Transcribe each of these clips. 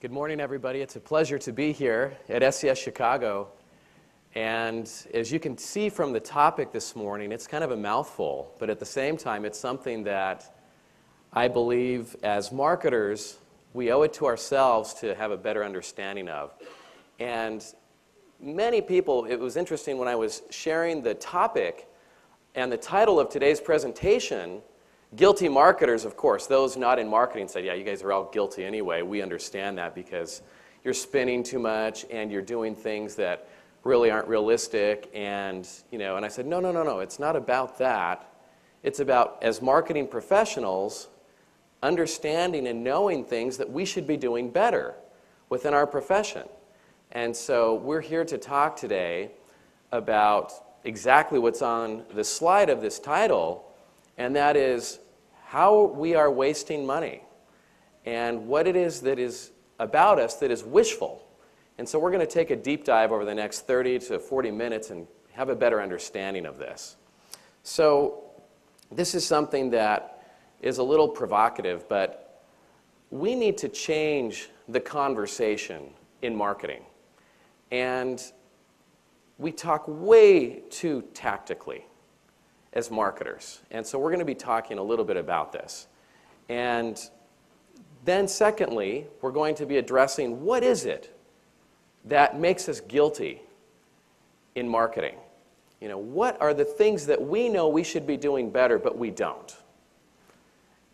Good morning, everybody. It's a pleasure to be here at SES Chicago. And as you can see from the topic this morning, it's kind of a mouthful, but at the same time, it's something that I believe as marketers, we owe it to ourselves to have a better understanding of. And many people, it was interesting when I was sharing the topic and the title of today's presentation. Guilty marketers, of course, those not in marketing said, yeah, you guys are all guilty anyway. We understand that because you're spending too much and you're doing things that really aren't realistic. And I said, no, it's not about that. It's about, as marketing professionals, understanding and knowing things that we should be doing better within our profession. And so we're here to talk today about exactly what's on the slide of this title, and that is how we are wasting money and what it is that is about us that is wishful. And so we're going to take a deep dive over the next 30 to 40 minutes and have a better understanding of this. So this is something that is a little provocative, but we need to change the conversation in marketing. And we talk way too tactically as marketers. And so we're going to be talking a little bit about this. And then secondly, we're going to be addressing what is it that makes us guilty in marketing. What are the things that we know we should be doing better, but we don't?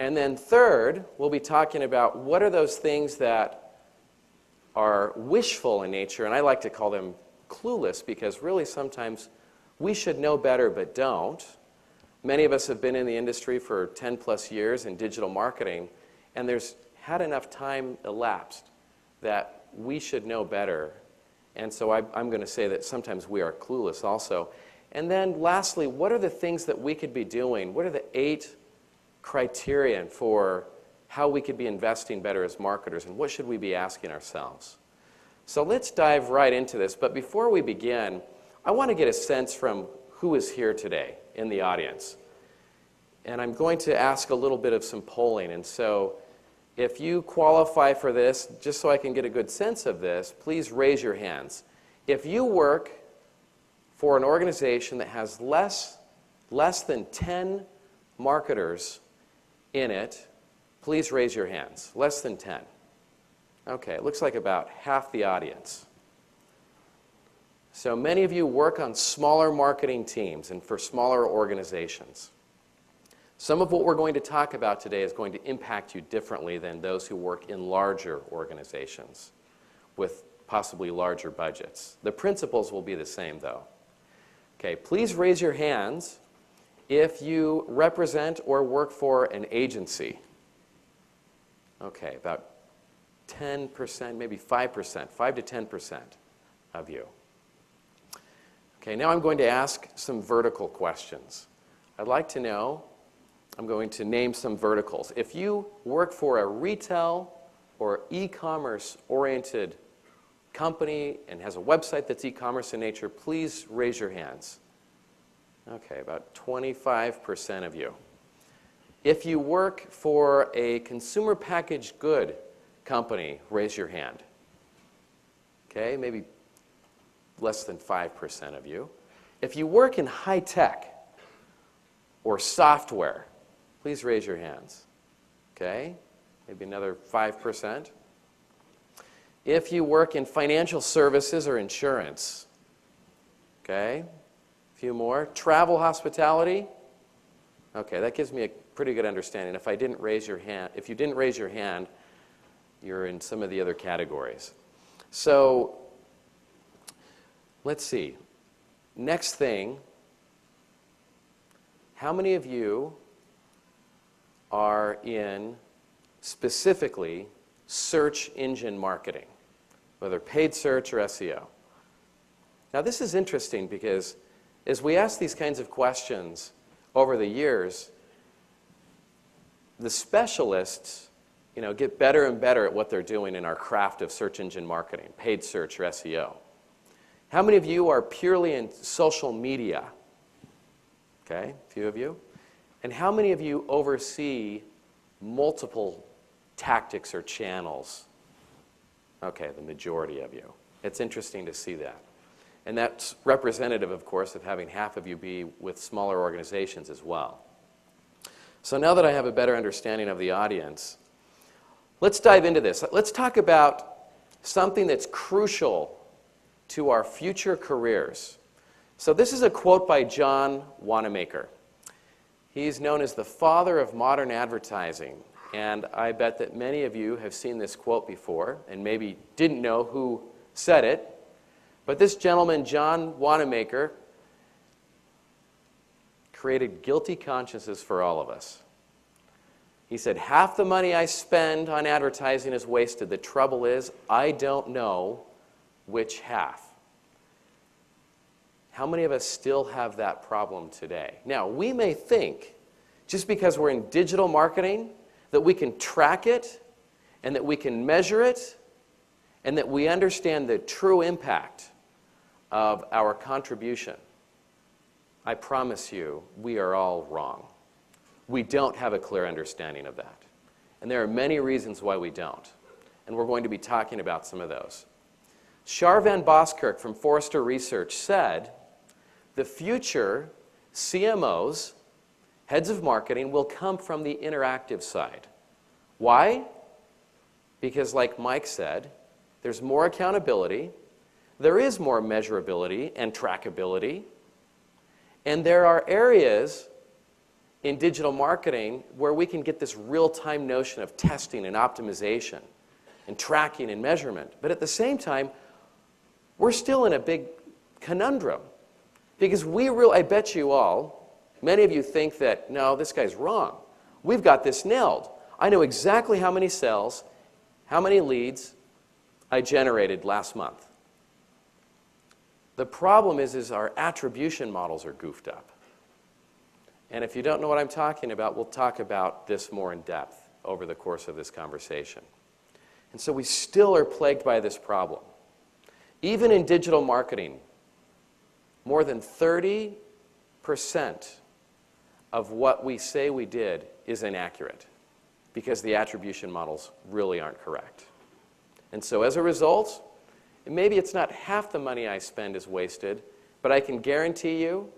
And then third, we'll be talking about what are those things that are wishful in nature, and I like to call them clueless, because really sometimes we should know better but don't. Many of us have been in the industry for 10 plus years in digital marketing, and there's had enough time elapsed that we should know better. And so I'm going to say that sometimes we are clueless also. And then lastly, what are the things that we could be doing? What are the 8 criterion for how we could be investing better as marketers, and what should we be asking ourselves? So let's dive right into this. But before we begin, I want to get a sense from who is here today in the audience. And I'm going to ask a little bit of some polling. And so if you qualify for this, just so I can get a good sense of this, please raise your hands. If you work for an organization that has less than 10 marketers in it, please raise your hands. Less than 10. Okay, it looks like about half the audience. So many of you work on smaller marketing teams and for smaller organizations. Some of what we're going to talk about today is going to impact you differently than those who work in larger organizations with possibly larger budgets. The principles will be the same, though. Okay, please raise your hands if you represent or work for an agency. Okay, about 10%, maybe 5%, 5 to 10% of you. Okay, now I'm going to ask some vertical questions. I'd like to know, I'm going to name some verticals. If you work for a retail or e-commerce oriented company and has a website that's e-commerce in nature, please raise your hands. Okay, about 25% of you. If you work for a consumer packaged good company, raise your hand. Okay, maybe less than 5% of you. If you work in high tech or software, please raise your hands. Okay, maybe another 5%. If you work in financial services or insurance, okay, a few more. Travel, hospitality. Okay, that gives me a pretty good understanding. If you didn't raise your hand, you're in some of the other categories. So let's see. Next thing, how many of you are in specifically search engine marketing, whether paid search or SEO? Now this is interesting because as we ask these kinds of questions over the years, the specialists get better and better at what they're doing in our craft of search engine marketing, paid search or SEO. How many of you are purely in social media? Okay, a few of you. And how many of you oversee multiple tactics or channels? Okay, the majority of you. It's interesting to see that. And that's representative, of course, of having half of you be with smaller organizations as well. So now that I have a better understanding of the audience, let's dive into this. Let's talk about something that's crucial to our future careers. So this is a quote by John Wanamaker. He's known as the father of modern advertising. And I bet that many of you have seen this quote before and maybe didn't know who said it. But this gentleman, John Wanamaker, created guilty consciences for all of us. He said, half the money I spend on advertising is wasted. The trouble is, I don't know which half. How many of us still have that problem today? Now, we may think, just because we're in digital marketing, that we can track it, and that we can measure it, and that we understand the true impact of our contribution. I promise you, we are all wrong. We don't have a clear understanding of that. And there are many reasons why we don't. And we're going to be talking about some of those. Shar Van Boskirk from Forrester Research said, the future CMOs, heads of marketing, will come from the interactive side. Why? Because like Mike said, there's more accountability, there is more measurability and trackability, and there are areas in digital marketing where we can get this real-time notion of testing and optimization and tracking and measurement. But at the same time, we're still in a big conundrum. Because I bet you all, many of you think that, no, this guy's wrong. We've got this nailed. I know exactly how many sales, how many leads I generated last month. The problem is our attribution models are goofed up. And if you don't know what I'm talking about, we'll talk about this more in depth over the course of this conversation. And so we still are plagued by this problem. Even in digital marketing, more than 30% of what we say we did is inaccurate because the attribution models really aren't correct. And so as a result, maybe it's not half the money I spend is wasted, but I can guarantee you,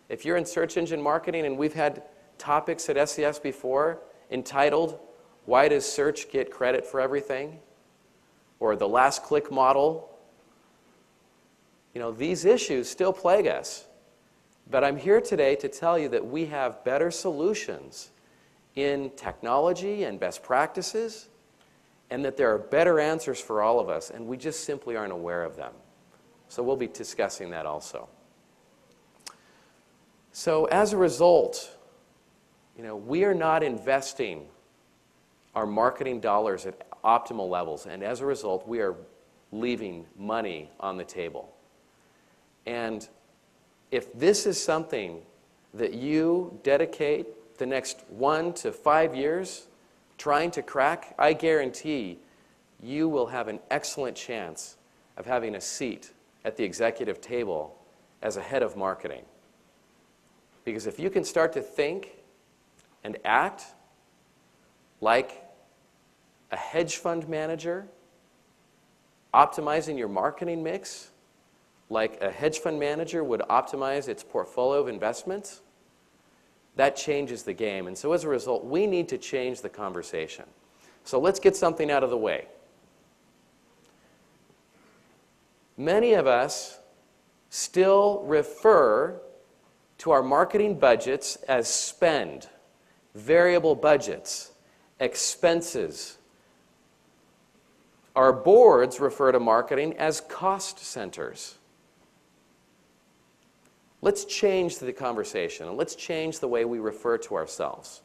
if you're in search engine marketing, and we've had topics at SES before entitled, Why Does Search Get Credit for Everything? Or the last click model. You know, these issues still plague us. But I'm here today to tell you that we have better solutions in technology and best practices, and that there are better answers for all of us, and we just simply aren't aware of them. So we'll be discussing that also. So as a result, we are not investing our marketing dollars at optimal levels, and as a result, we are leaving money on the table. And if this is something that you dedicate the next 1 to 5 years trying to crack, I guarantee you will have an excellent chance of having a seat at the executive table as a head of marketing. Because if you can start to think and act like a hedge fund manager, optimizing your marketing mix, like a hedge fund manager would optimize its portfolio of investments, that changes the game. And so as a result, we need to change the conversation. So let's get something out of the way. Many of us still refer to our marketing budgets as spend, variable budgets, expenses. Our boards refer to marketing as cost centers. Let's change the conversation, and let's change the way we refer to ourselves.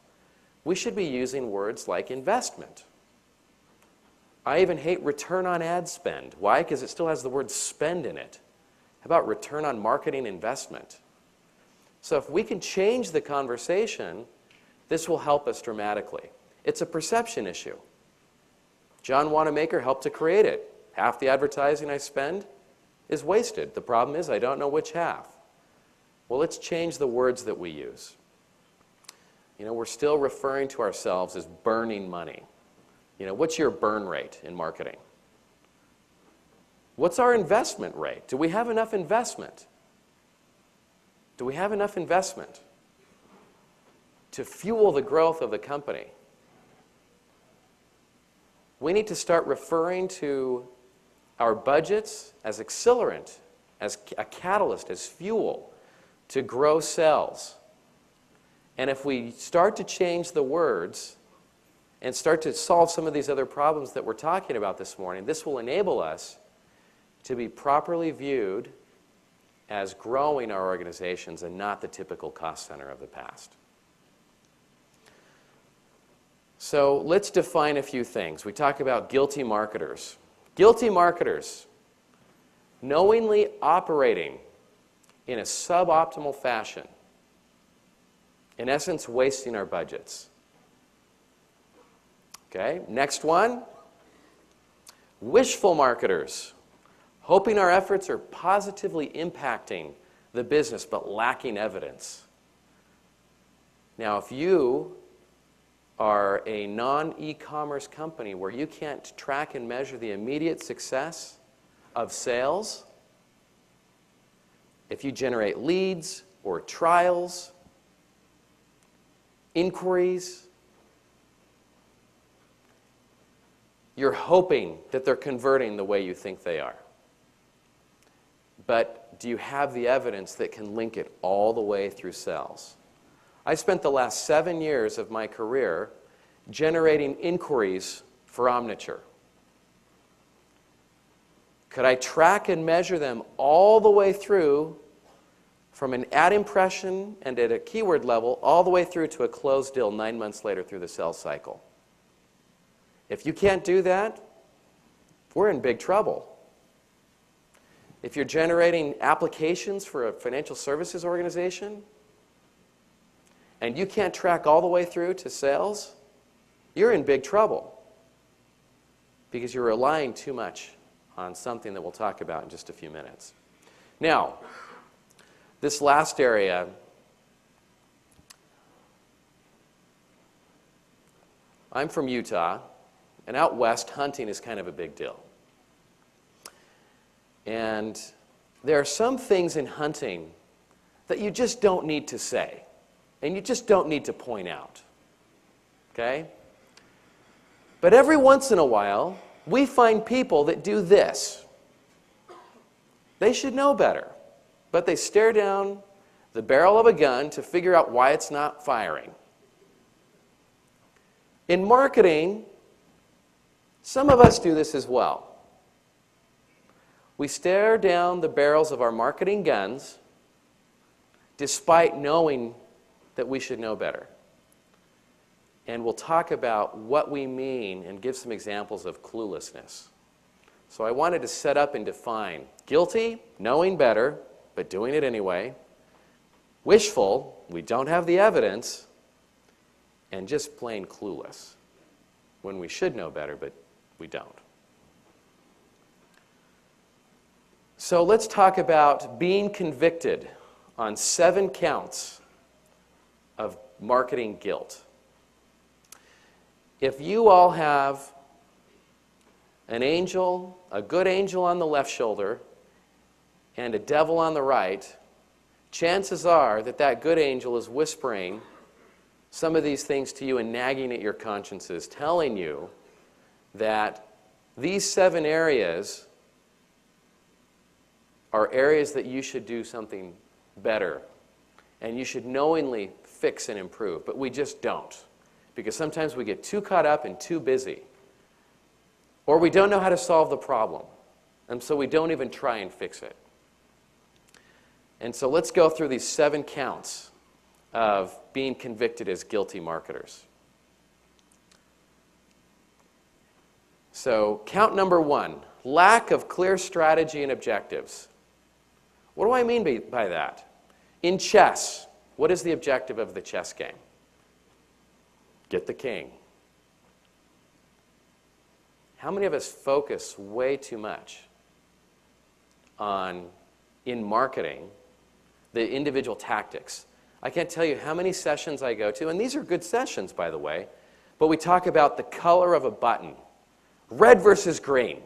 We should be using words like investment. I even hate return on ad spend. Why? Because it still has the word spend in it. How about return on marketing investment? So if we can change the conversation, this will help us dramatically. It's a perception issue. John Wanamaker helped to create it. Half the advertising I spend is wasted. The problem is I don't know which half. Well, let's change the words that we use. We're still referring to ourselves as burning money. What's your burn rate in marketing? What's our investment rate? Do we have enough investment? Do we have enough investment to fuel the growth of the company? We need to start referring to our budgets as accelerant, as a catalyst, as fuel to grow sales. And if we start to change the words and start to solve some of these other problems that we're talking about this morning, this will enable us to be properly viewed as growing our organizations and not the typical cost center of the past. So let's define a few things. We talk about guilty marketers. Guilty marketers, knowingly operating in a suboptimal fashion, in essence, wasting our budgets. Okay, next one. Wishful marketers, hoping our efforts are positively impacting the business but lacking evidence. Now, if you are a non-e-commerce company where you can't track and measure the immediate success of sales, if you generate leads or trials, inquiries, you're hoping that they're converting the way you think they are. But do you have the evidence that can link it all the way through sales? I spent the last 7 years of my career generating inquiries for Omniture. Could I track and measure them all the way through from an ad impression and at a keyword level all the way through to a closed deal 9 months later through the sales cycle? If you can't do that, we're in big trouble. If you're generating applications for a financial services organization and you can't track all the way through to sales, you're in big trouble because you're relying too much on something that we'll talk about in just a few minutes. Now, this last area, I'm from Utah, and out west, hunting is kind of a big deal. And there are some things in hunting that you just don't need to say, and you just don't need to point out. Okay? But every once in a while, we find people that do this. They should know better, but they stare down the barrel of a gun to figure out why it's not firing. In marketing, some of us do this as well. We stare down the barrels of our marketing guns despite knowing that we should know better. And we'll talk about what we mean and give some examples of cluelessness. So I wanted to set up and define guilty, knowing better, but doing it anyway. Wishful, we don't have the evidence. And just plain clueless, when we should know better, but we don't. So let's talk about being convicted on 7 counts of marketing guilt. If you all have an angel, a good angel on the left shoulder, and a devil on the right, chances are that that good angel is whispering some of these things to you and nagging at your consciences, telling you that these 7 areas are areas that you should do something better and you should knowingly fix and improve, but we just don't. Because sometimes we get too caught up and too busy. Or we don't know how to solve the problem. And so we don't even try and fix it. And so let's go through these 7 counts of being convicted as guilty marketers. So count number 1, lack of clear strategy and objectives. What do I mean by that? In chess, what is the objective of the chess game? Get the king. How many of us focus way too much on, in marketing, the individual tactics? I can't tell you how many sessions I go to, and these are good sessions, by the way, but we talk about the color of a button, red versus green,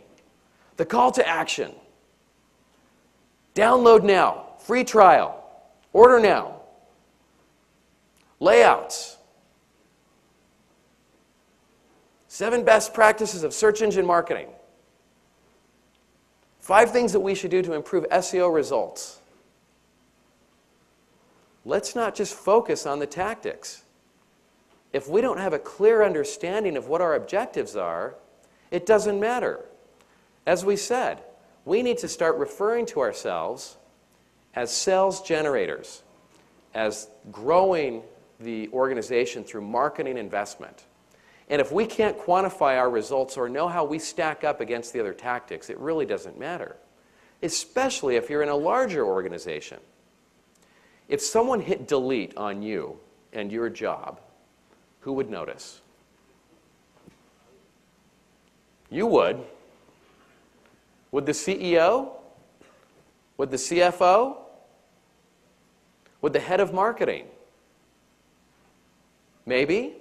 the call to action, Download now. Free trial. Order now. Layouts. 7 best practices of search engine marketing. 5 things that we should do to improve SEO results. Let's not just focus on the tactics. If we don't have a clear understanding of what our objectives are, it doesn't matter. As we said, we need to start referring to ourselves as sales generators, as growing the organization through marketing investment. And if we can't quantify our results or know how we stack up against the other tactics, it really doesn't matter, especially if you're in a larger organization. If someone hit delete on you and your job, who would notice? You would. Would the CEO? Would the CFO? Would the head of marketing? Maybe.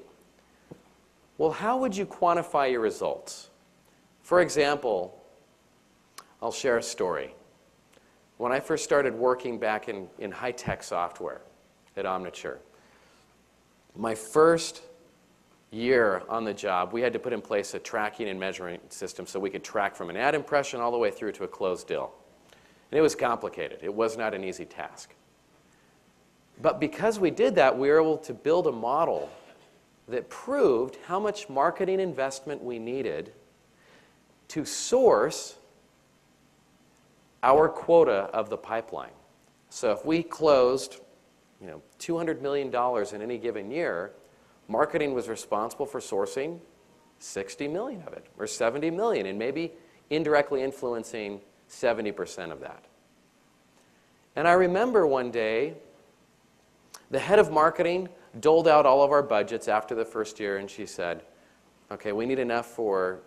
Well, how would you quantify your results? For example, I'll share a story. When I first started working back in high-tech software at Omniture, my first year on the job, we had to put in place a tracking and measuring system so we could track from an ad impression all the way through to a closed deal. And it was complicated. It was not an easy task. But because we did that, we were able to build a model that proved how much marketing investment we needed to source our quota of the pipeline. So if we closed, $200 million in any given year, marketing was responsible for sourcing 60 million of it, or 70 million, and maybe indirectly influencing 70% of that. And I remember one day, the head of marketing doled out all of our budgets after the first year, and she said, okay, we need enough for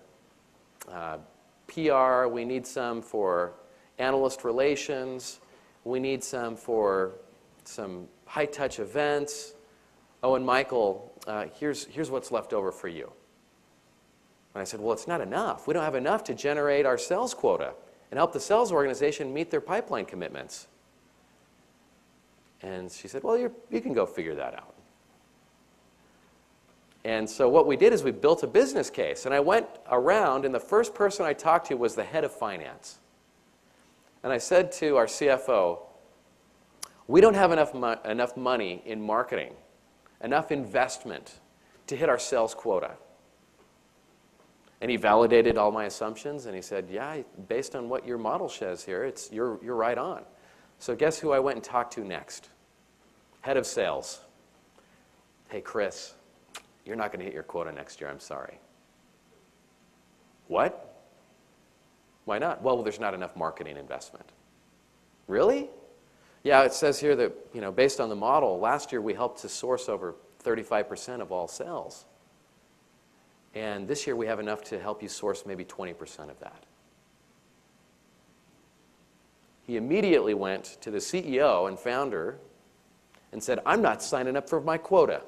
PR, we need some for analyst relations, we need some for some high-touch events. Oh, and Michael, here's what's left over for you. And I said, well, it's not enough. We don't have enough to generate our sales quota and help the sales organization meet their pipeline commitments. And she said, well, you can go figure that out. And so what we did is we built a business case. And I went around, and the first person I talked to was the head of finance. And I said to our CFO, we don't have enough money in marketing, enough investment to hit our sales quota. And he validated all my assumptions, and he said, yeah, based on what your model says here, you're right on. So guess who I went and talked to next? Head of sales. Hey, Chris, you're not going to hit your quota next year, I'm sorry. What? Why not? Well, there's not enough marketing investment. Really? Yeah, it says here that, based on the model, last year we helped to source over 35% of all sales. And this year we have enough to help you source maybe 20% of that. He immediately went to the CEO and founder and said, I'm not signing up for my quota.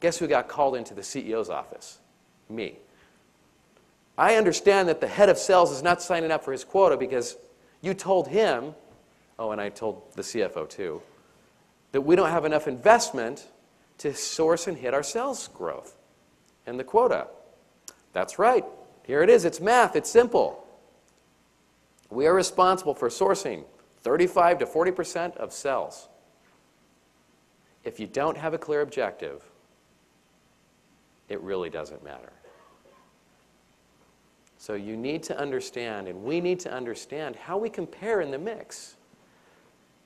Guess who got called into the CEO's office? Me. I understand that the head of sales is not signing up for his quota because you told him, oh, and I told the CFO too, that we don't have enough investment to source and hit our sales growth and the quota. That's right. Here it is. It's math. It's simple. We are responsible for sourcing 35 to 40% of sales. If you don't have a clear objective, it really doesn't matter. So you need to understand, and we need to understand, how we compare in the mix.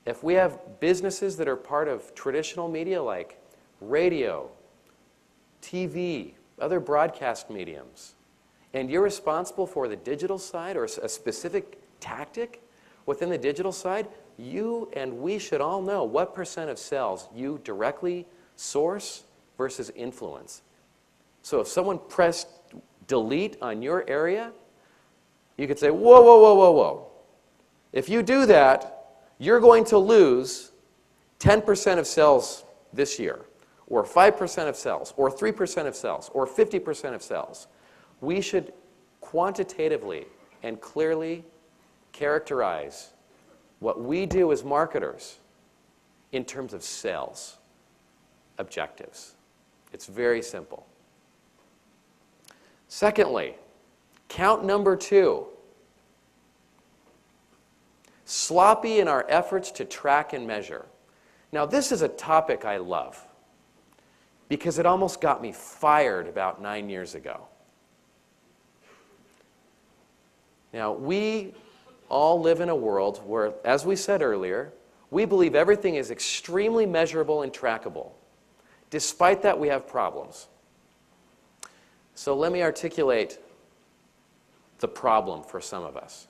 If we have businesses that are part of traditional media like radio, TV, other broadcast mediums, and you're responsible for the digital side or a specific tactic within the digital side, you and we should all know what percent of sales you directly source versus influence. So if someone pressed delete on your area, you could say, whoa, whoa, whoa, whoa, whoa. If you do that, you're going to lose 10% of sales this year, or 5% of sales, or 3% of sales, or 50% of sales. We should quantitatively and clearly characterize what we do as marketers in terms of sales objectives. It's very simple. Secondly, count number 2. Sloppy in our efforts to track and measure. Now, this is a topic I love because it almost got me fired about 9 years ago. Now, we all live in a world where, as we said earlier, we believe everything is extremely measurable and trackable. Despite that, we have problems. So let me articulate the problem for some of us.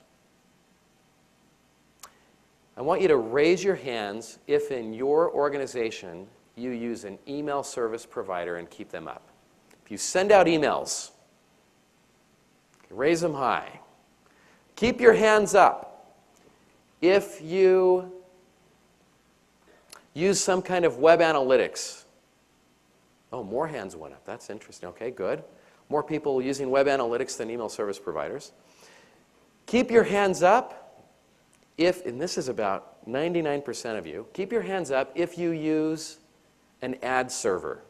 I want you to raise your hands if in your organization you use an email service provider and keep them up. If you send out emails, raise them high. Keep your hands up if you use some kind of web analytics. Oh, more hands went up. That's interesting. Okay, good. More people using web analytics than email service providers. Keep your hands up if, and this is about 99% of you, keep your hands up if you use an ad server.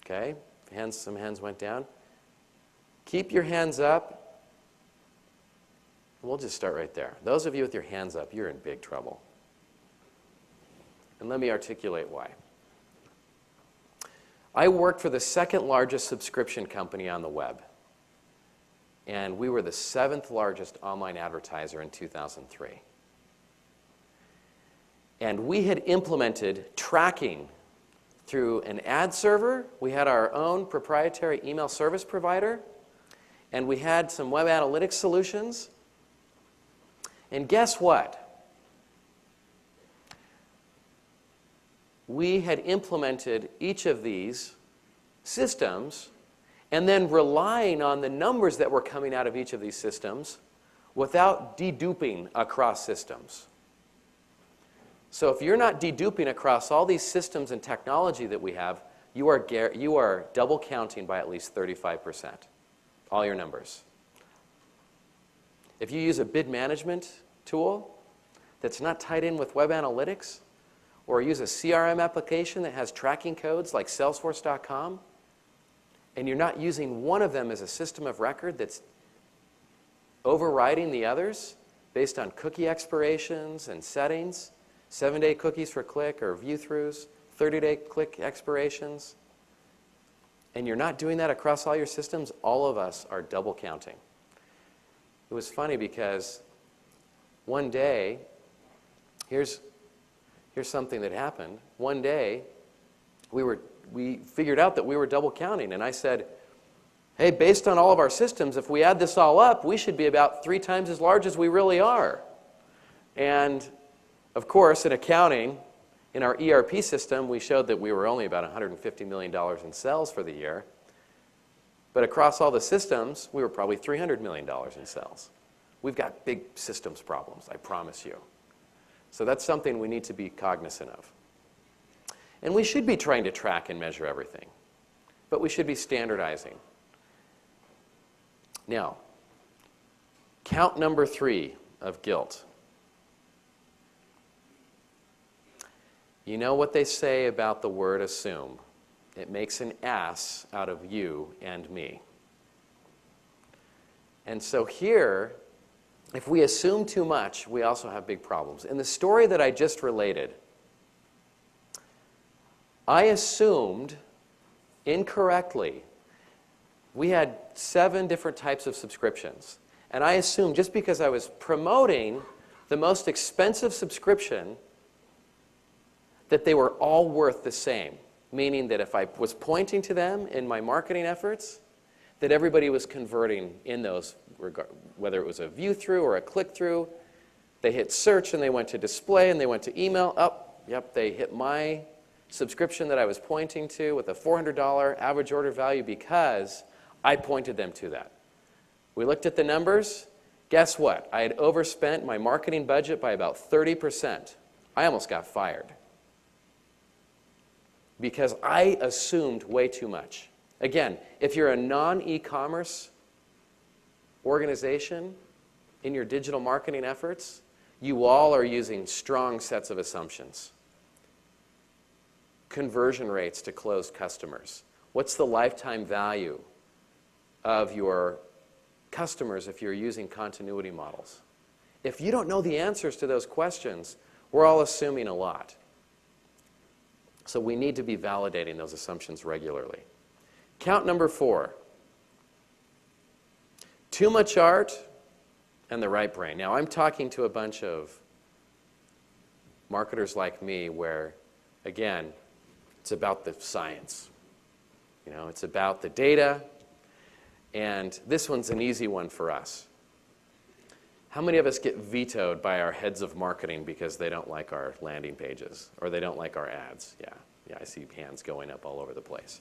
Okay? Some hands went down. Keep your hands up. We'll just start right there. Those of you with your hands up, you're in big trouble. And let me articulate why. I worked for the second largest subscription company on the web. And we were the 7th largest online advertiser in 2003. And we had implemented tracking through an ad server. We had our own proprietary email service provider. And we had some web analytics solutions. And guess what? We had implemented each of these systems and then relying on the numbers that were coming out of each of these systems without deduping across systems. So if you're not deduping across all these systems and technology that we have, you are double counting by at least 35%, all your numbers. If you use a bid management tool that's not tied in with web analytics, or use a CRM application that has tracking codes like Salesforce.com, and you're not using one of them as a system of record that's overriding the others based on cookie expirations and settings, 7-day cookies for click or view-throughs, 30-day click expirations, and you're not doing that across all your systems, all of us are double counting. It was funny because one day, here's something that happened. One day, we figured out that we were double counting, and I said, hey, based on all of our systems, if we add this all up, we should be about 3 times as large as we really are. And of course, in accounting, in our ERP system, we showed that we were only about $150 million in sales for the year. But across all the systems, we were probably $300 million in sales. We've got big systems problems, I promise you. So that's something we need to be cognizant of. And we should be trying to track and measure everything. But we should be standardizing. Now, count number 3 of guilt. You know what they say about the word assume. It makes an ass out of you and me. And so here, if we assume too much, we also have big problems. In the story that I just related, I assumed incorrectly. We had 7 different types of subscriptions. And I assumed just because I was promoting the most expensive subscription that they were all worth the same. Meaning that if I was pointing to them in my marketing efforts, that everybody was converting in those, whether it was a view-through or a click-through. They hit search and they went to display and they went to email. Oh, yep, they hit my subscription that I was pointing to with a $400 average order value because I pointed them to that. We looked at the numbers. Guess what? I had overspent my marketing budget by about 30%. I almost got fired because I assumed way too much. Again, if you're a non-e-commerce organization in your digital marketing efforts, you all are using strong sets of assumptions. Conversion rates to closed customers. What's the lifetime value of your customers if you're using continuity models? If you don't know the answers to those questions, we're all assuming a lot. So we need to be validating those assumptions regularly. Count number 4. Too much art and the right brain. Now, I'm talking to a bunch of marketers like me where, again, it's about the science. You know, it's about the data, and this one's an easy one for us. How many of us get vetoed by our heads of marketing because they don't like our landing pages or they don't like our ads? Yeah, I see hands going up all over the place.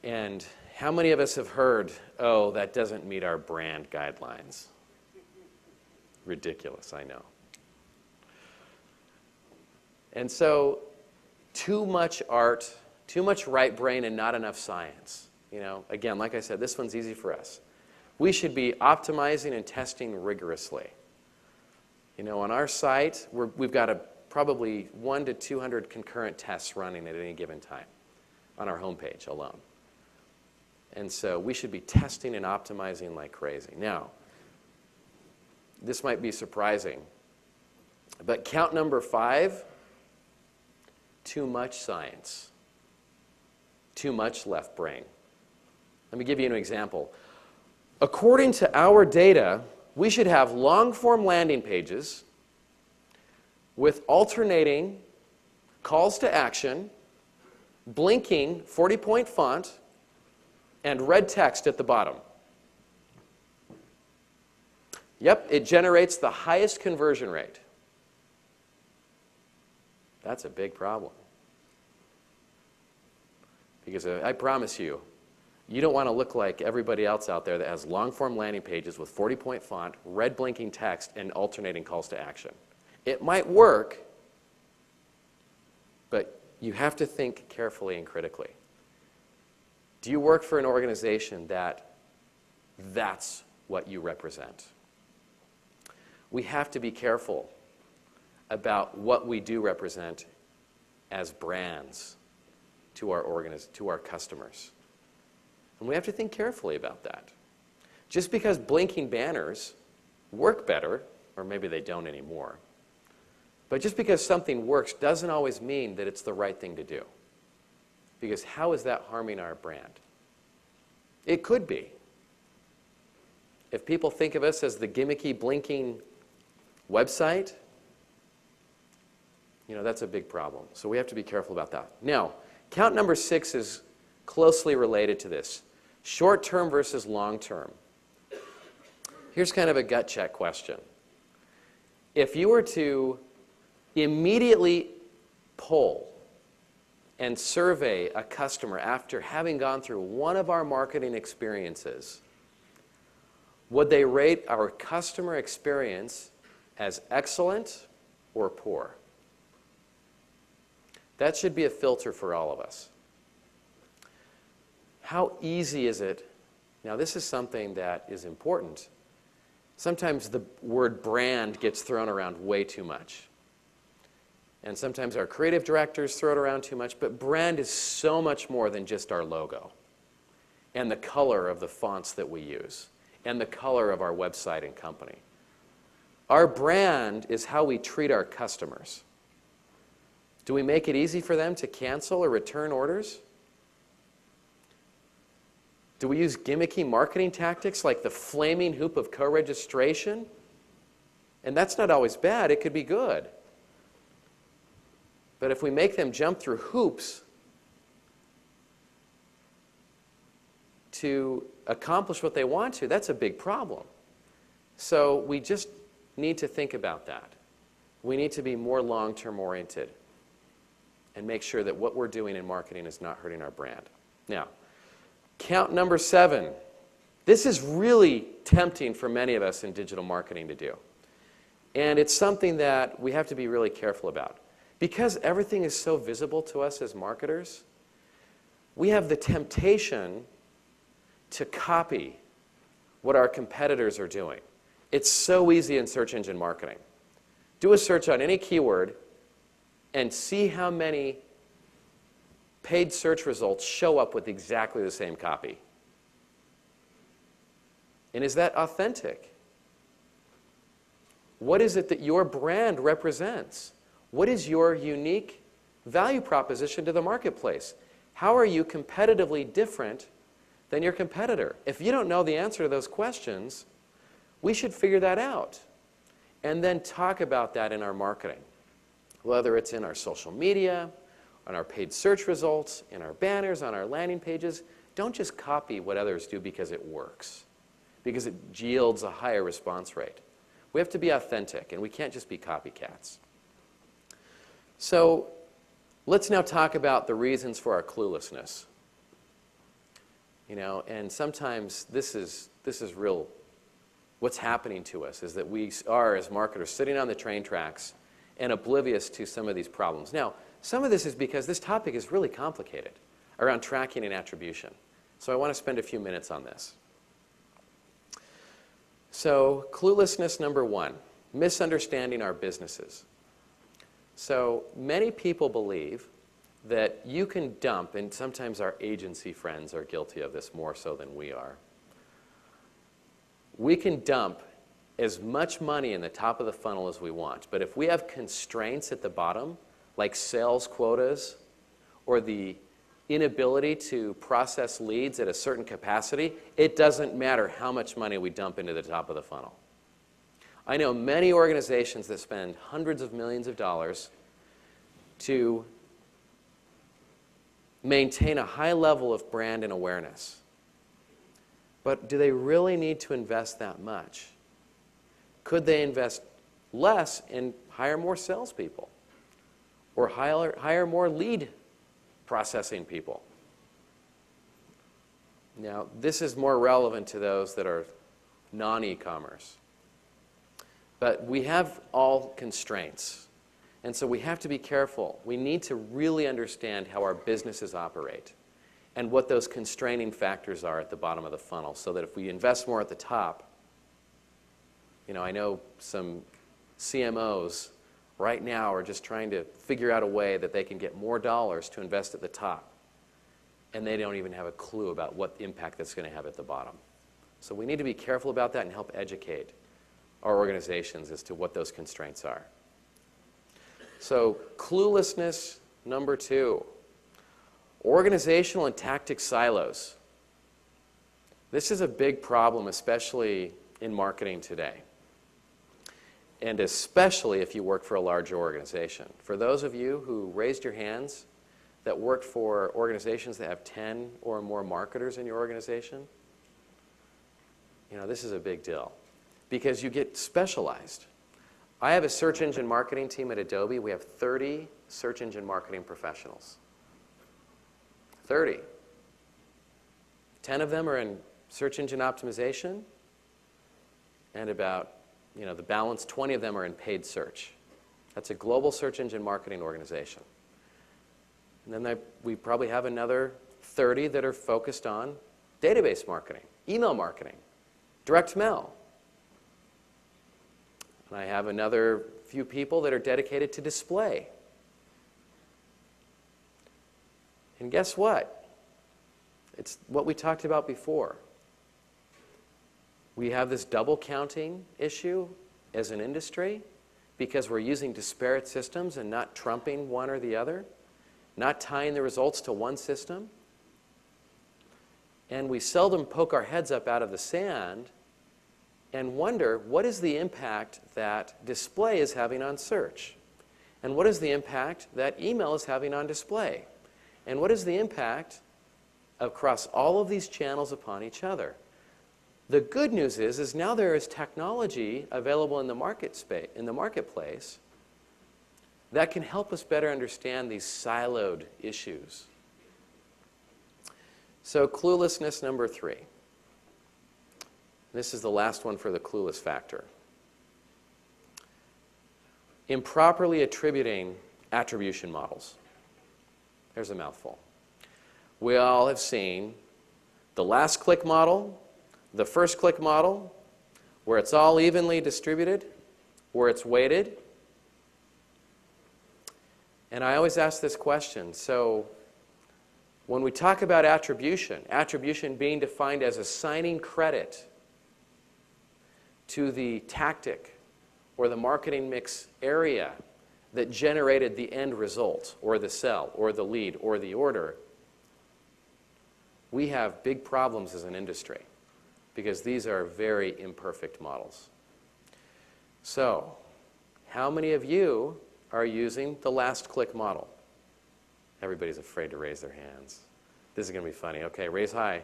And how many of us have heard, oh, that doesn't meet our brand guidelines? Ridiculous, I know. And so, too much art, too much right brain, and not enough science. You know, again, like I said, this one's easy for us. We should be optimizing and testing rigorously. You know, on our site, we've got probably 100 to 200 concurrent tests running at any given time on our homepage alone. And so we should be testing and optimizing like crazy. Now, this might be surprising, but count number 5, too much science, too much left brain. Let me give you an example. According to our data, we should have long-form landing pages with alternating calls to action, blinking 40-point font, and red text at the bottom. Yep, it generates the highest conversion rate. That's a big problem. Because I promise you, you don't want to look like everybody else out there that has long-form landing pages with 40-point font, red blinking text, and alternating calls to action. It might work, but you have to think carefully and critically. Do you work for an organization that's what you represent? We have to be careful about what we do represent as brands to our customers. And we have to think carefully about that. Just because blinking banners work better, or maybe they don't anymore, but just because something works doesn't always mean that it's the right thing to do. Because how is that harming our brand? It could be. If people think of us as the gimmicky, blinking website, you know, that's a big problem. So we have to be careful about that. Now, count number 6 is closely related to this. Short-term versus long-term. Here's kind of a gut check question. If you were to immediately poll and survey a customer after having gone through one of our marketing experiences, would they rate our customer experience as excellent or poor? That should be a filter for all of us. How easy is it? Now, this is something that is important. Sometimes the word brand gets thrown around way too much. And sometimes our creative directors throw it around too much, but brand is so much more than just our logo and the color of the fonts that we use and the color of our website and company. Our brand is how we treat our customers. Do we make it easy for them to cancel or return orders? Do we use gimmicky marketing tactics like the flaming hoop of co-registration? And that's not always bad, it could be good. But if we make them jump through hoops to accomplish what they want to, that's a big problem. So we just need to think about that. We need to be more long-term oriented and make sure that what we're doing in marketing is not hurting our brand. Now, count number 7. This is really tempting for many of us in digital marketing to do. And it's something that we have to be really careful about. Because everything is so visible to us as marketers, we have the temptation to copy what our competitors are doing. It's so easy in search engine marketing. Do a search on any keyword and see how many paid search results show up with exactly the same copy. And is that authentic? What is it that your brand represents? What is your unique value proposition to the marketplace? How are you competitively different than your competitor? If you don't know the answer to those questions, we should figure that out and then talk about that in our marketing, whether it's in our social media, on our paid search results, in our banners, on our landing pages. Don't just copy what others do because it works, because it yields a higher response rate. We have to be authentic, and we can't just be copycats. So let's now talk about the reasons for our cluelessness. You know, and sometimes this is real. What's happening to us is that we are, as marketers, sitting on the train tracks and oblivious to some of these problems. Now, some of this is because this topic is really complicated around tracking and attribution. So I want to spend a few minutes on this. So, cluelessness number one, misunderstanding our businesses. So many people believe that you can dump, and sometimes our agency friends are guilty of this more so than we are. We can dump as much money in the top of the funnel as we want, but if we have constraints at the bottom, like sales quotas or the inability to process leads at a certain capacity, it doesn't matter how much money we dump into the top of the funnel. I know many organizations that spend hundreds of millions of dollars to maintain a high level of brand and awareness. But do they really need to invest that much? Could they invest less and hire more salespeople? Or hire more lead processing people? Now, this is more relevant to those that are non-e-commerce. But we have all constraints. And so we have to be careful. We need to really understand how our businesses operate and what those constraining factors are at the bottom of the funnel, so that if we invest more at the top, you know, I know some CMOs right now are just trying to figure out a way that they can get more dollars to invest at the top, and they don't even have a clue about what impact that's going to have at the bottom. So we need to be careful about that and help educate our organizations as to what those constraints are. So cluelessness number two, organizational and tactic silos. This is a big problem, especially in marketing today, and especially if you work for a larger organization. For those of you who raised your hands that worked for organizations that have 10 or more marketers in your organization, you know, this is a big deal because you get specialized. I have a search engine marketing team at Adobe. We have 30 search engine marketing professionals. 30. 10 of them are in search engine optimization, and about, you know, the balance, 20 of them are in paid search. That's a global search engine marketing organization. And then we probably have another 30 that are focused on database marketing, email marketing, direct mail. And I have another few people that are dedicated to display. And guess what? It's what we talked about before. We have this double counting issue as an industry because we're using disparate systems and not trumping one or the other, not tying the results to one system. And we seldom poke our heads up out of the sand and wonder, what is the impact that display is having on search? And what is the impact that email is having on display? And what is the impact across all of these channels upon each other? The good news is now there is technology available in the marketplace that can help us better understand these siloed issues. So cluelessness number three. This is the last one for the clueless factor. Improperly attributing attribution models. There's a mouthful. We all have seen the last click model, the first click model, where it's all evenly distributed, where it's weighted. And I always ask this question. So when we talk about attribution being defined as assigning credit to the tactic or the marketing mix area that generated the end result, or the sell, or the lead, or the order, we have big problems as an industry because these are very imperfect models. So, how many of you are using the last click model? Everybody's afraid to raise their hands. This is going to be funny. Okay, raise high.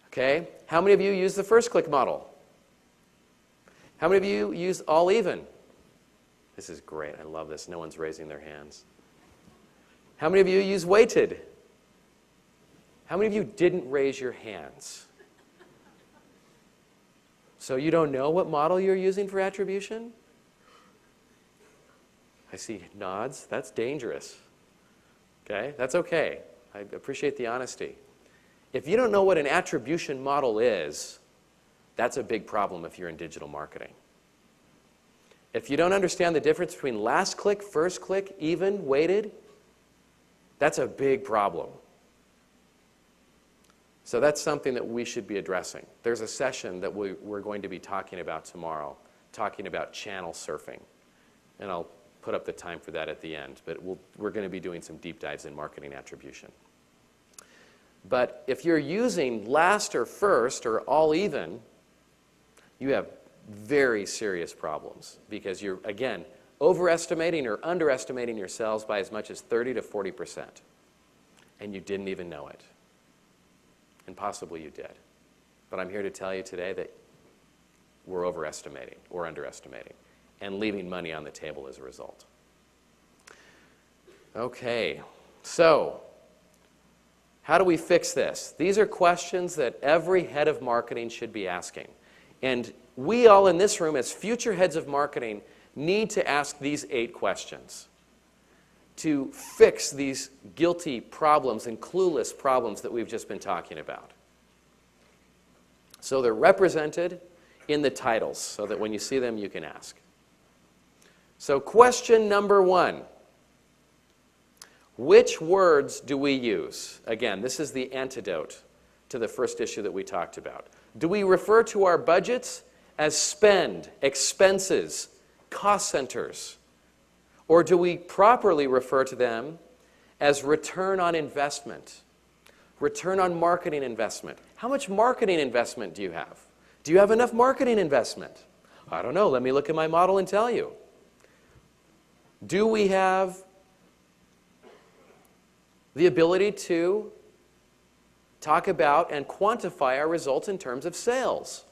Okay, how many of you use the first click model? How many of you use all even? This is great. I love this. No one's raising their hands. How many of you use weighted? How many of you didn't raise your hands? So you don't know what model you're using for attribution? I see nods. That's dangerous. Okay? That's okay. I appreciate the honesty. If you don't know what an attribution model is, that's a big problem if you're in digital marketing. If you don't understand the difference between last click, first click, even, weighted, that's a big problem. So that's something that we should be addressing. There's a session that we're going to be talking about tomorrow, talking about channel surfing. And I'll put up the time for that at the end. But we're going to be doing some deep dives in marketing attribution. But if you're using last or first or all even, you have very serious problems because you're, again, overestimating or underestimating your sales by as much as 30 to 40%. And you didn't even know it. And possibly you did. But I'm here to tell you today that we're overestimating or underestimating and leaving money on the table as a result. Okay, so how do we fix this? These are questions that every head of marketing should be asking. And we all in this room, as future heads of marketing, need to ask these 8 questions to fix these guilty problems and clueless problems that we've just been talking about. So they're represented in the titles so that when you see them, you can ask. So question number 1. Which words do we use? Again, this is the antidote to the first issue that we talked about. Do we refer to our budgets as spend, expenses, cost centers? Or do we properly refer to them as return on investment, return on marketing investment? How much marketing investment do you have? Do you have enough marketing investment? I don't know. Let me look at my model and tell you. Do we have the ability to talk about and quantify our results in terms of sales?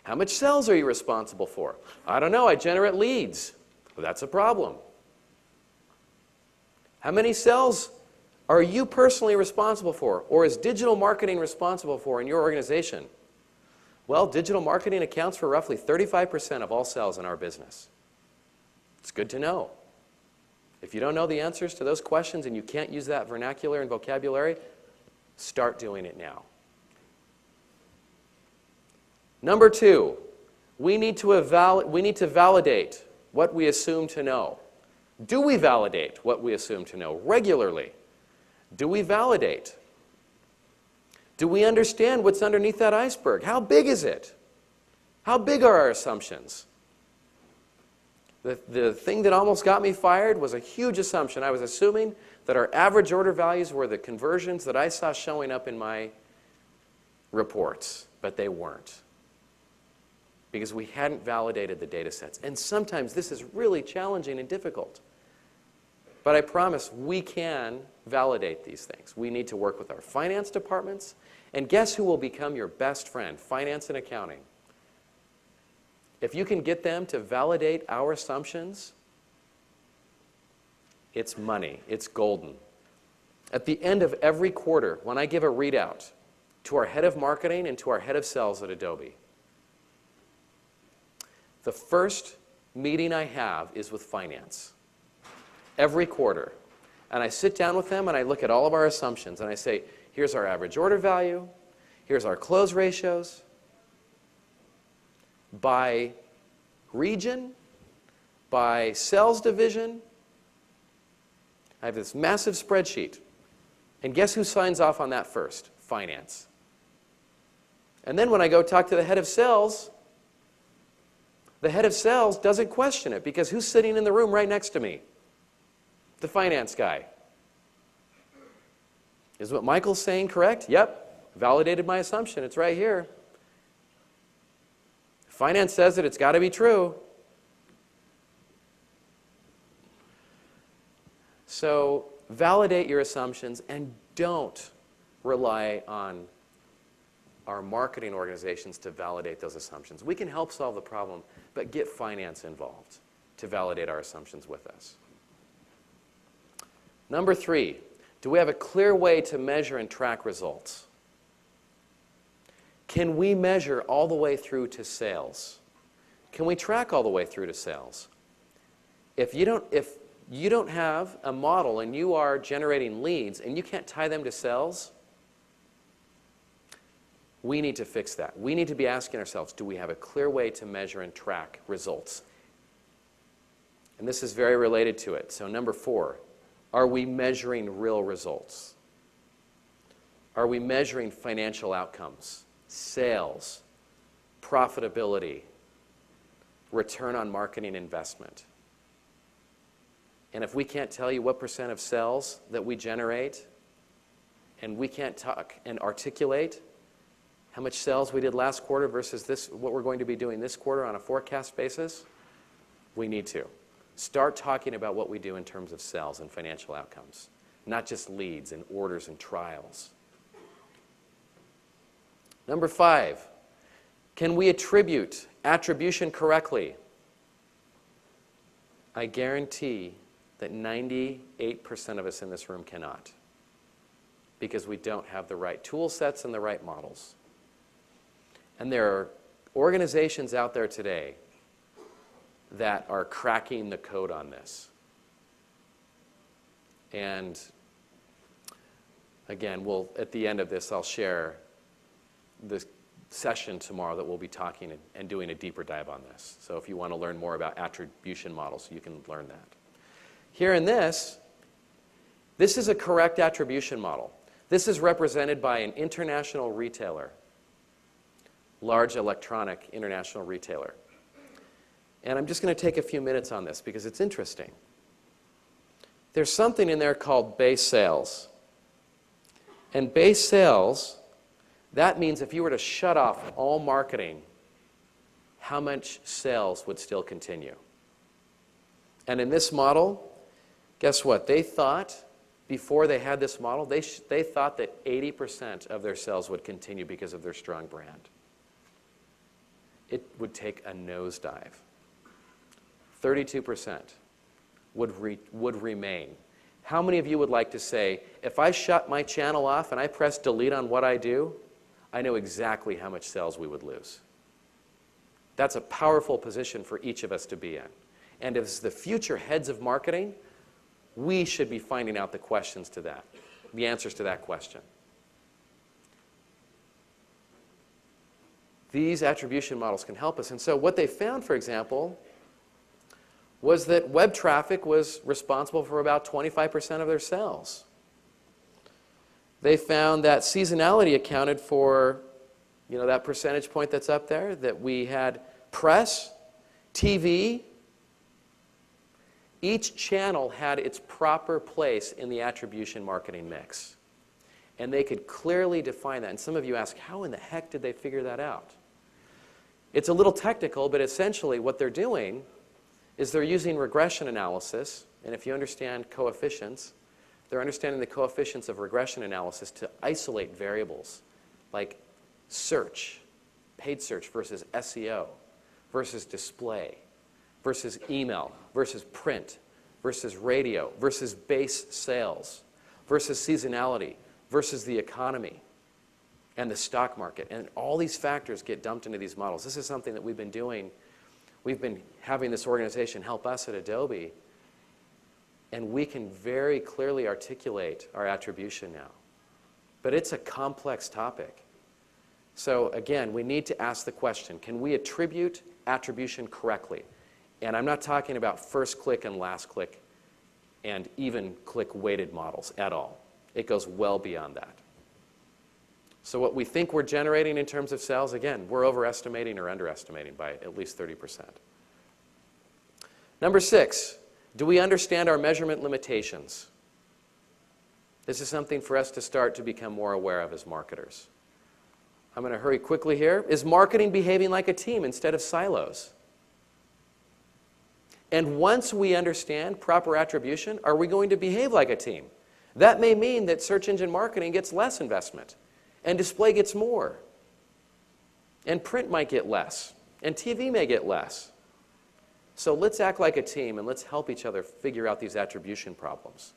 How much sales are you responsible for? I don't know. I generate leads. Well, that's a problem. How many sales are you personally responsible for, or is digital marketing responsible for in your organization? Well, digital marketing accounts for roughly 35% of all sales in our business. It's good to know. If you don't know the answers to those questions and you can't use that vernacular and vocabulary, start doing it now. Number 2, we need to validate what we assume to know. Do we validate what we assume to know regularly? Do we validate? Do we understand what's underneath that iceberg? How big is it? How big are our assumptions? The thing that almost got me fired was a huge assumption. I was assuming that our average order values were the conversions that I saw showing up in my reports, but they weren't, because we hadn't validated the data sets. And sometimes this is really challenging and difficult. But I promise we can validate these things. We need to work with our finance departments. And guess who will become your best friend? Finance and accounting. If you can get them to validate our assumptions, it's money. It's golden. At the end of every quarter, when I give a readout to our head of marketing and to our head of sales at Adobe, the first meeting I have is with finance. Every quarter. And I sit down with them and I look at all of our assumptions and I say, here's our average order value, here's our close ratios, by region, by sales division. I have this massive spreadsheet. And guess who signs off on that first? Finance. And then when I go talk to the head of sales doesn't question it, because who's sitting in the room right next to me? The finance guy. Is what Michael's saying correct? Yep. Validated my assumption. It's right here. Finance says it. It's got to be true. So validate your assumptions and don't rely on our marketing organizations to validate those assumptions. We can help solve the problem, but get finance involved to validate our assumptions with us. Number 3, do we have a clear way to measure and track results? Can we measure all the way through to sales? Can we track all the way through to sales? If you don't have a model and you are generating leads and you can't tie them to sales, we need to fix that. We need to be asking ourselves, do we have a clear way to measure and track results? And this is very related to it. So number 4, are we measuring real results? Are we measuring financial outcomes, sales, profitability, return on marketing investment? And if we can't tell you what % of sales that we generate, and we can't talk and articulate how much sales we did last quarter versus what we're going to be doing this quarter on a forecast basis, we need to start talking about what we do in terms of sales and financial outcomes, not just leads and orders and trials. Number 5, can we attribute attribution correctly? I guarantee that 98% of us in this room cannot, because we don't have the right tool sets and the right models. And there are organizations out there today that are cracking the code on this. And again, at the end of this, I'll share the session tomorrow that we'll be talking and doing a deeper dive on this. So if you want to learn more about attribution models, you can learn that. Here in this is a correct attribution model. This is represented by an international retailer, large electronic international retailer. And I'm just going to take a few minutes on this because it's interesting. There's something in there called base sales. And base sales, that means if you were to shut off all marketing, how much sales would still continue? And in this model, guess what? They thought, before they had this model, they thought that 80% of their sales would continue because of their strong brand. It would take a nosedive. 32% would remain. How many of you would like to say, if I shut my channel off and I press delete on what I do, I know exactly how much sales we would lose? That's a powerful position for each of us to be in. And as the future heads of marketing, we should be finding out the questions to that, the answers to that question. These attribution models can help us. And so what they found, for example, was that web traffic was responsible for about 25% of their sales. They found that seasonality accounted for, that percentage point that's up there, that we had press, TV. Each channel had its proper place in the attribution marketing mix. And they could clearly define that. And some of you ask, how in the heck did they figure that out? It's a little technical, but essentially what they're doing is they're using regression analysis. And if you understand coefficients, they're understanding the coefficients of regression analysis to isolate variables like search, paid search versus SEO, versus display, versus email, versus print, versus radio, versus base sales, versus seasonality, versus the economy and the stock market. And all these factors get dumped into these models. This is something that we've been doing. We've been having this organization help us at Adobe. And we can very clearly articulate our attribution now. But it's a complex topic. So again, we need to ask the question, can we attribute attribution correctly? And I'm not talking about first click and last click and even click weighted models at all. It goes well beyond that. So what we think we're generating in terms of sales, again, we're overestimating or underestimating by at least 30%. Number 6, do we understand our measurement limitations? This is something for us to start to become more aware of as marketers. I'm going to hurry quickly here. Is marketing behaving like a team instead of silos? And once we understand proper attribution, are we going to behave like a team? That may mean that search engine marketing gets less investment, and display gets more, and print might get less, and TV may get less. So let's act like a team, and let's help each other figure out these attribution problems,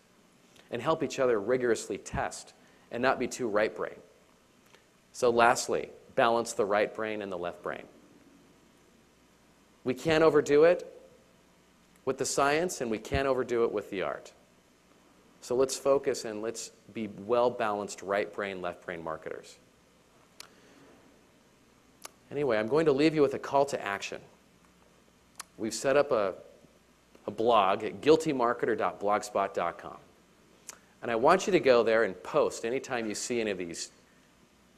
and help each other rigorously test, and not be too right brain. So lastly, balance the right brain and the left brain. We can't overdo it with the science, and we can't overdo it with the art. So let's focus and let's be well-balanced right brain, left brain marketers. Anyway, I'm going to leave you with a call to action. We've set up a blog at guiltymarketer.blogspot.com. And I want you to go there and post anytime you see any of these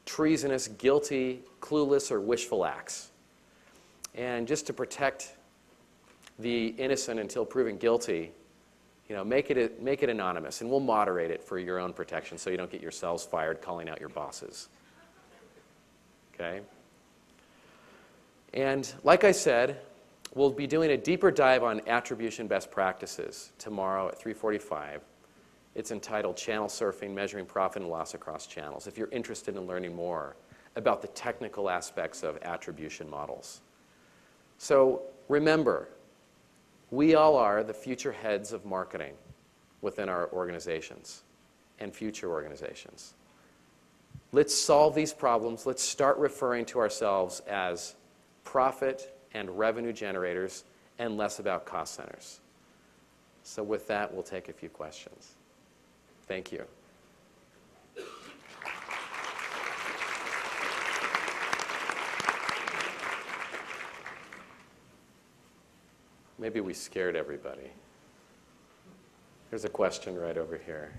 treasonous, guilty, clueless, or wishful acts. And just to protect the innocent until proven guilty, make it anonymous, and we'll moderate it for your own protection so you don't get yourselves fired calling out your bosses. Okay? And like I said, we'll be doing a deeper dive on attribution best practices tomorrow at 3:45. It's entitled Channel Surfing, Measuring Profit and Loss Across Channels, if you're interested in learning more about the technical aspects of attribution models. So remember, we all are the future heads of marketing within our organizations and future organizations. Let's solve these problems. Let's start referring to ourselves as profit and revenue generators and less about cost centers. So with that, we'll take a few questions. Thank you. Maybe we scared everybody. There's a question right over here.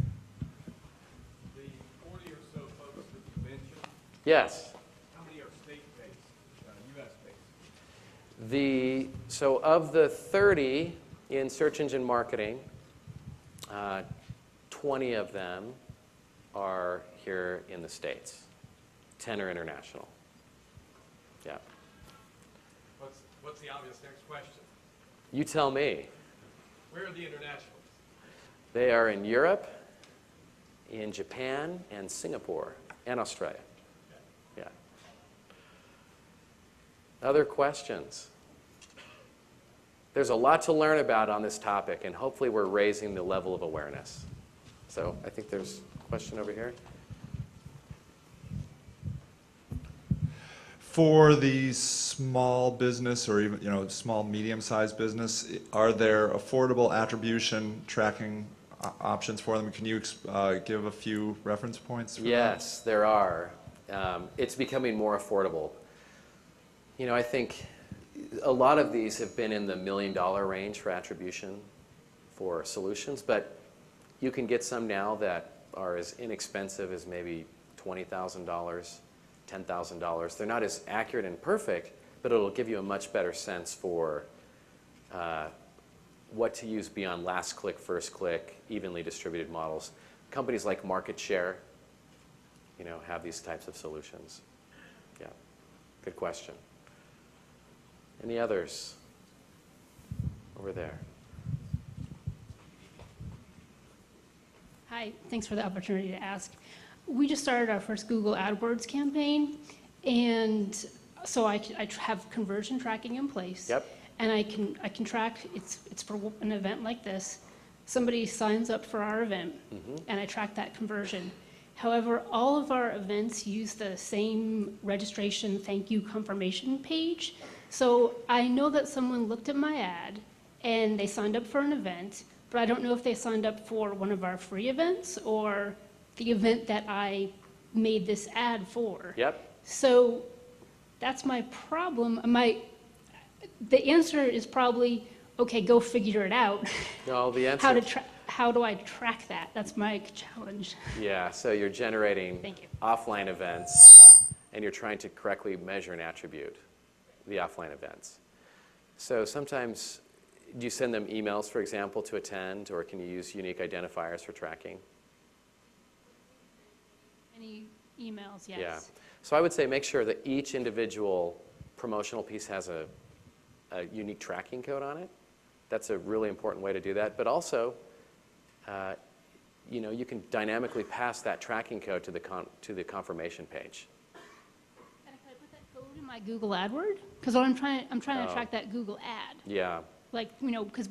The 40 or so folks that you mentioned, Yes. how many are state-based, U.S.-based? So of the 30 in search engine marketing, 20 of them are here in the States. 10 are international. Yeah. What's the obvious next question? You tell me. Where are the internationals? They are in Europe, in Japan, and Singapore, and Australia. Yeah. Other questions? There's a lot to learn about on this topic, and hopefully we're raising the level of awareness. So I think there's a question over here. For the small business or even small medium-sized business, are there affordable attribution tracking options for them? Can you give a few reference points? Yes, there are. It's becoming more affordable. I think a lot of these have been in the $1 million range for attribution for solutions, but you can get some now that are as inexpensive as maybe $20,000, $10,000. They're not as accurate and perfect, but it'll give you a much better sense for what to use beyond last click, first click, evenly distributed models. Companies like Market Share, have these types of solutions. Yeah, good question. Any others? Over there. Hi, thanks for the opportunity to ask. We just started our first Google AdWords campaign, and so I have conversion tracking in place. Yep. And I can track, it's for an event like this. Somebody signs up for our event, and I track that conversion. However, all of our events use the same registration thank you confirmation page. So I know that someone looked at my ad, and they signed up for an event, but I don't know if they signed up for one of our free events or the event that I made this ad for. Yep. So that's my problem. The answer is probably, okay, go figure it out. No, the answer. How do I track that? That's my challenge. Yeah, so you're generating Thank you. offline events, and you're trying to correctly measure and attribute the offline events. So sometimes, do you send them emails, for example, to attend, or can you use unique identifiers for tracking? Any emails, yes. Yeah. So I would say make sure that each individual promotional piece has a unique tracking code on it. That's a really important way to do that. But also, you know, you can dynamically pass that tracking code to the confirmation page. And can I put that code in my Google AdWord? Because I'm trying to track that Google ad. Yeah. Like, you know, because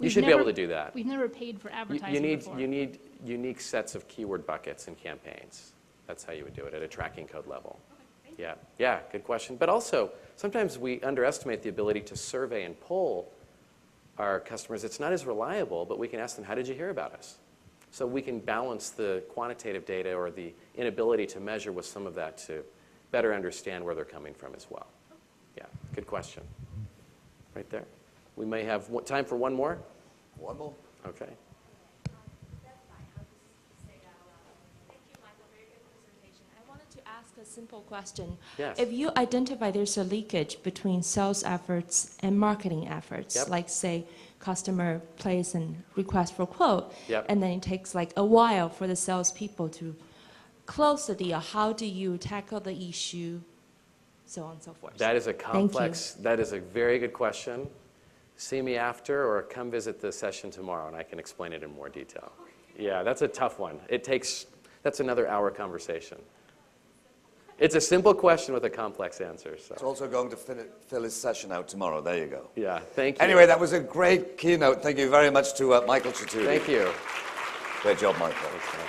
You should be able to do that. We've never paid for advertising before. You need unique sets of keyword buckets and campaigns. That's how you would do it at a tracking code level. Okay, thank you. Yeah, good question. But also, sometimes we underestimate the ability to survey and poll our customers. It's not as reliable, but we can ask them, how did you hear about us? So we can balance the quantitative data or the inability to measure with some of that to better understand where they're coming from as well. Yeah, good question. Right there. We may have time for one more. One more. Okay. That's fine. I'll just say it out loud. Thank you, Michael. Very good presentation. I wanted to ask a simple question. Yes. If you identify there's a leakage between sales efforts and marketing efforts, Yep. like say customer place and request for quote, Yep. and then it takes like a while for the salespeople to close the deal, how do you tackle the issue, so on and so forth? That is a Thank you. complex, that is a very good question. See me after or come visit the session tomorrow and I can explain it in more detail. Yeah, that's a tough one. That's another hour conversation. It's a simple question with a complex answer. So. It's also going to fill his session out tomorrow. There you go. Yeah, thank you. Anyway, that was a great keynote. Thank you very much to Mikel Chertudi. Thank you. Great job, Michael. Thanks, man.